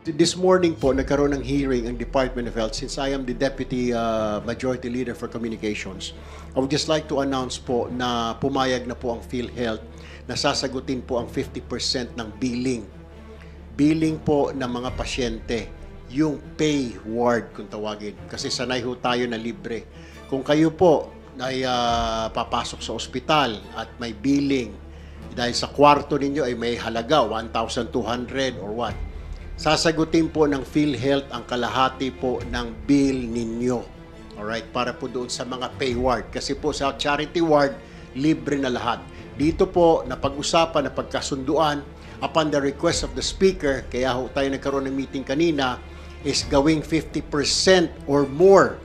This morning po, nagkaroon ng hearing ang Department of Health. Since I am the Deputy Majority Leader for Communications, I would just like to announce po na pumayag na po ang PhilHealth na sasagutin po ang 50% ng billing. Billing po ng mga pasyente, yung pay ward kung tawagin. Kasi sanay ho tayo na libre. Kung kayo po ay papasok sa ospital at may billing, dahil sa kwarto ninyo ay may halaga, 1,200 or what, sasagutin po ng PhilHealth ang kalahati po ng bill ninyo. Alright, para po doon sa mga pay ward. Kasi po sa charity ward, libre na lahat. Dito po, napag-usapan, napagkasunduan, upon the request of the speaker, kaya ho tayo nagkaroon ng meeting kanina, is gawing 50% or more.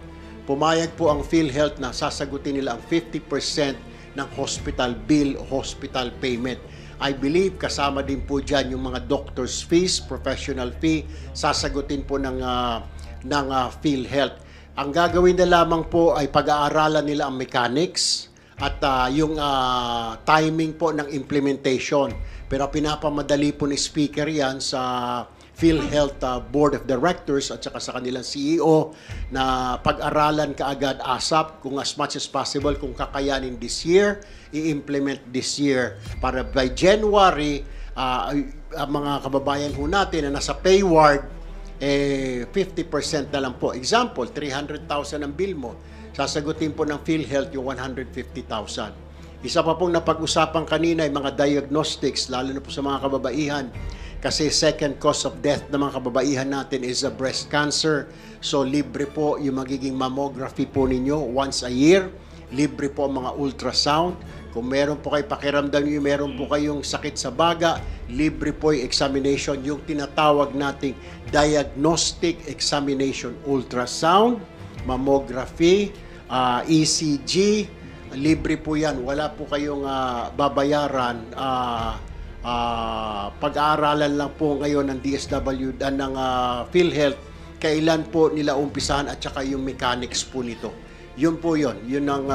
Pumayag po ang PhilHealth na sasagutin nila ang 50% ng hospital bill, hospital payment. I believe kasama din po dyan yung mga doctor's fees, professional fee, sasagutin po ng PhilHealth. Ang gagawin na lamang po ay pag-aaralan nila ang mechanics at yung timing po ng implementation. Pero pinapamadali po ni speaker yan sa PhilHealth Board of Directors at saka sa kanilang CEO na pag-aralan kaagad ASAP kung as much as possible kung kakayanin this year, i-implement this year para by January, ang mga kababayan ho natin na nasa pay ward, 50% na lang po. Example, 300,000 ang bill mo. Sasagutin po ng PhilHealth yung 150,000. Isa pa pong napag-usapan kanina ay mga diagnostics, lalo na po sa mga kababaihan. Kasi second cause of death ng mga kababaihan natin is breast cancer. So libre po yung magiging mammography po ninyo once a year. Libre po ang mga ultrasound. Kung meron po kayo pakiramdam nyo, meron po kayong sakit sa baga, libre po yung examination, yung tinatawag nating diagnostic examination, ultrasound, mammography, ECG, libre po yan. Wala po kayong babayaran. Pag-aaralan lang po ngayon ng DSW, ng PhilHealth, kailan po nila umpisahan at saka yung mechanics po nito. Yun po yun. Yun ang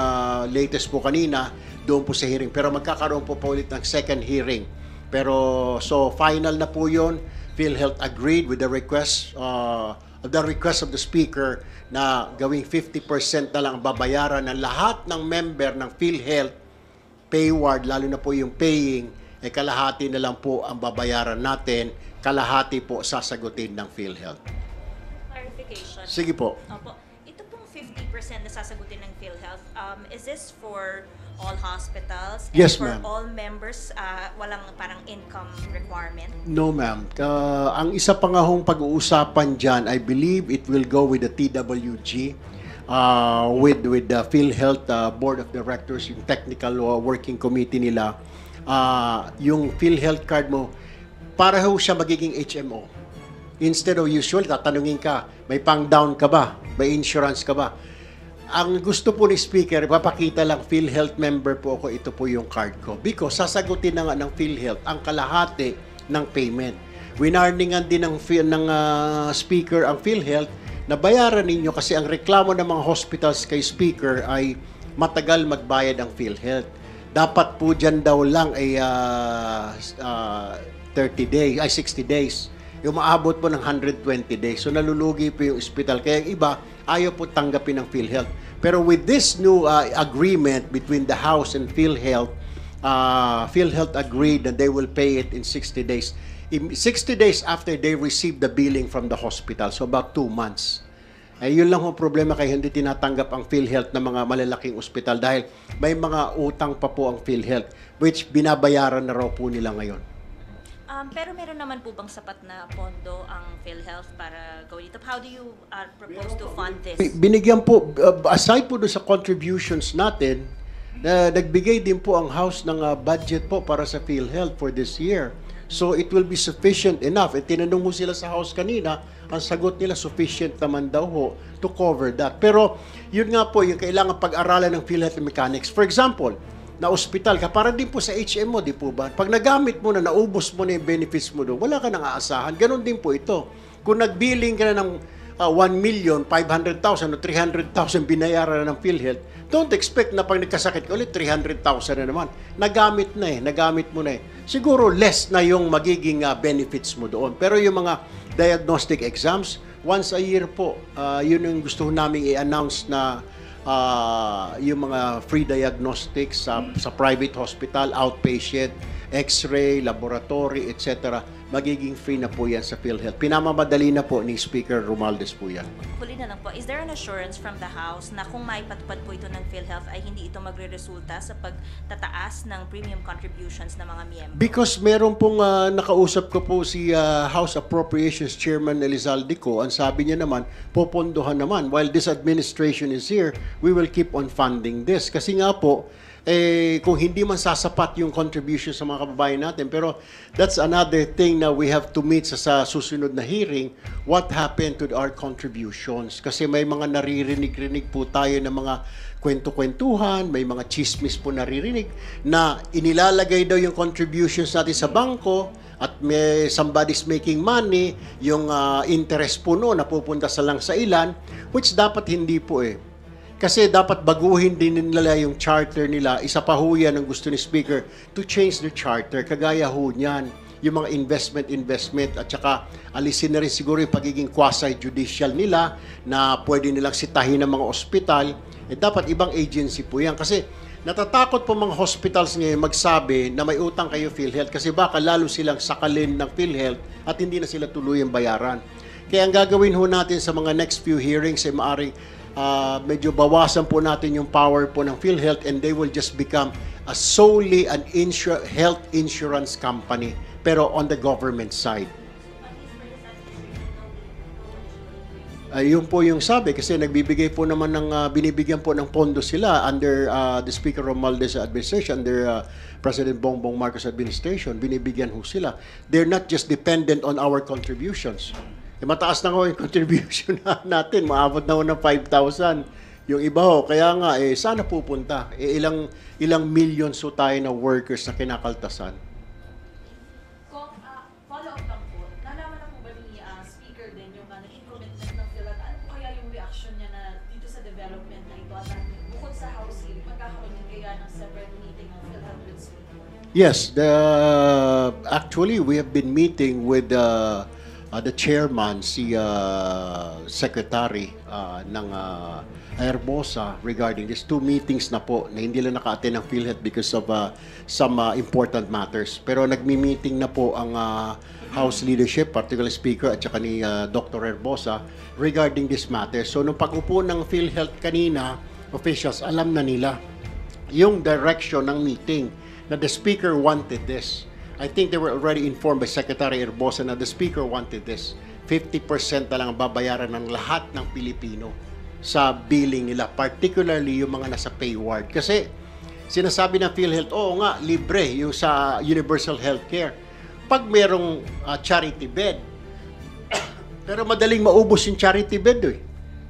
latest po kanina doon po sa hearing. Pero magkakaroon po ulit ng second hearing. Pero so final na po yun. PhilHealth agreed with the request of the speaker na gawing 50% na lang babayaran ng lahat ng member ng PhilHealth pay ward, lalo na po yung paying, kalahati na lang po ang babayaran natin, kalahati po sasagutin ng PhilHealth. Clarification. Sige po. Opo. Ito pong 50% na sasagutin ng PhilHealth, is this for all hospitals? And Yes, for ma'am. all members, walang parang income requirement? No, ma'am. Ang isa pa nga hong pag-uusapan dyan, I believe it will go with the TWG, with the PhilHealth Board of Directors, yung technical working committee nila. Yung PhilHealth card mo, para ho siya magiging HMO. Instead of usual, tatanungin ka, may pang-down ka ba? May insurance ka ba? Ang gusto po ni speaker, papakita lang, PhilHealth member po ako, ito po yung card ko. Because sasagutin na nga ng PhilHealth ang kalahati ng payment. Winarningan din ng speaker ang PhilHealth na bayaran ninyo kasi ang reklamo ng mga hospitals kay speaker ay matagal magbayad ang PhilHealth. Dapat po dyan daw lang ay 30 days, ay 60 days. Yung maabot po ng 120 days. So nalulugi po yung hospital. Kaya yung iba, ayaw po tanggapin ng PhilHealth. Pero with this new agreement between the House and PhilHealth, PhilHealth agreed that they will pay it in 60 days. 60 days after they receive the billing from the hospital. So about 2 months. Yun lang ang problema kaya hindi tinatanggap ang PhilHealth ng mga malalaking ospital dahil may mga utang pa po ang PhilHealth which binabayaran na raw po nila ngayon. Pero meron naman po bang sapat na pondo ang PhilHealth para gawin ito? How do you propose to fund this? Binigyan po, aside po doon sa contributions natin, nagbigay din po ang House ng budget po para sa PhilHealth for this year. So it will be sufficient enough. Tinanong mo sila sa House kanina, ang sagot nila sufficient naman daw ho to cover that. Pero yun nga po, yung kailangan pag-aralan ng PhilHealth mechanics. For example, na ospital ka, para din po sa HMO, di po ba? Pag nagamit mo na, naubos mo na yung benefits mo doon, wala ka nang aasahan. Ganon din po ito. Kung nag-billing ka na ng 1,500,000 o 300,000 binayaran na ng PhilHealth, don't expect na pag nagkasakit ka ulit, 300,000 na naman. Nagamit mo na eh. Siguro less na yung magiging benefits mo doon. Pero yung mga diagnostic exams, once a year po, yun yung gusto namin i-announce na yung mga free diagnostics sa private hospital, outpatient, x-ray, laboratory, etc. Magiging free na po yan sa PhilHealth. Pinamamadali na po ni Speaker Romualdez po yan. Huli na lang po, is there an assurance from the House na kung maipatupad po ito ng PhilHealth ay hindi ito magre-resulta sa pagtataas ng premium contributions ng mga miyembro? Because meron pong nakausap ko po si House Appropriations Chairman Elizalde ko, ang sabi niya naman, popondohan naman. While this administration is here, we will keep on funding this. Kasi nga po, kung hindi man sasapat yung contribution sa mga kababayan natin. Pero that's another thing na we have to meet sa susunod na hearing, what happened to our contributions. Kasi may mga naririnig-rinig po tayo ng mga kwento-kwentuhan, may mga chismis po naririnig na inilalagay daw yung contributions natin sa bangko at may somebody's making money, yung interest po noon napupunta sa lang sa ilan, which dapat hindi po eh. Kasi dapat baguhin din nila yung charter nila. Isa pa ho yan ang gusto ni Speaker to change the charter. Kagaya ho niyan, yung mga investment at saka alisin na rin siguro yung pagiging quasi-judicial nila na pwede nilang sitahin ng mga ospital. Dapat ibang agency po yan. Kasi natatakot po mga hospitals ngayon magsabi na may utang kayo PhilHealth kasi baka lalo silang sakalin ng PhilHealth at hindi na sila tuluyang bayaran. Kaya ang gagawin ho natin sa mga next few hearings ay maaring medyo bawasan po natin yung power po ng PhilHealth and they will just become solely an health insurance company pero on the government side. Yun po yung sabi kasi nagbibigay po naman binibigyan po ng pondo sila under the Speaker Romualdez administration, under President Bongbong Marcos administration, binibigyan ho sila. They're not just dependent on our contributions. Mataas na ho yung contribution natin, maabot na ho ng 5,000. Yung iba ho, kaya nga, sana pupunta. Ilang millions ho tayo na workers na kinakaltasan. Kung follow-up lang po, nalaman na po ba ni Speaker din yung naging commitment ng PhilHealth? Ano po kaya yung reaction niya na dito sa development na ito? At bukod sa House hearing, magkakaroon din kaya ng separate meeting ng PhilHealth with Speaker? Yes, actually, we have been meeting with the chairman, si secretary ng Herbosa regarding these 2 meetings na po na hindi lang naka-attend ng PhilHealth because of some important matters. Pero nagmi-meeting na po ang House leadership, particularly Speaker at saka ni Dr. Herbosa regarding this matter. So nung pag-upo ng PhilHealth kanina, officials, alam na nila yung direction ng meeting na the Speaker wanted this. I think they were already informed by Secretary Herbosa na the Speaker wanted this. 50% na lang ang babayaran ng lahat ng Pilipino sa billing nila, particularly yung mga nasa pay ward. Kasi sinasabi ng PhilHealth, oo nga, libre yung sa universal healthcare. Pag merong charity bed, pero madaling maubos yung charity bed eh.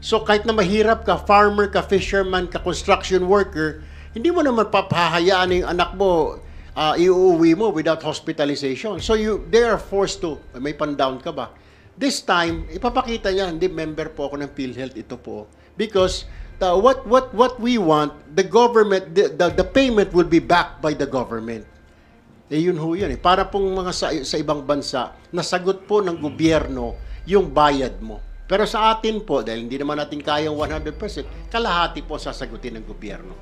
So kahit na mahirap ka, farmer ka, fisherman ka, construction worker, hindi mo naman papahayaan yung anak mo iuuwi mo without hospitalization. So they are forced to, may pan-down ka ba? This time, ipapakita niya, hindi, member po ako ng PhilHealth, ito po. Because what we want, the government, the payment will be backed by the government. Yun ho yun. Para pong mga sa ibang bansa, nasagot po ng gobyerno yung bayad mo. Pero sa atin po, dahil hindi naman natin kayang 100%, kalahati po sasagutin ng gobyerno.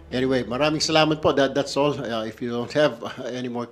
Anyway, maraming salamat po. That's all. If you don't have any more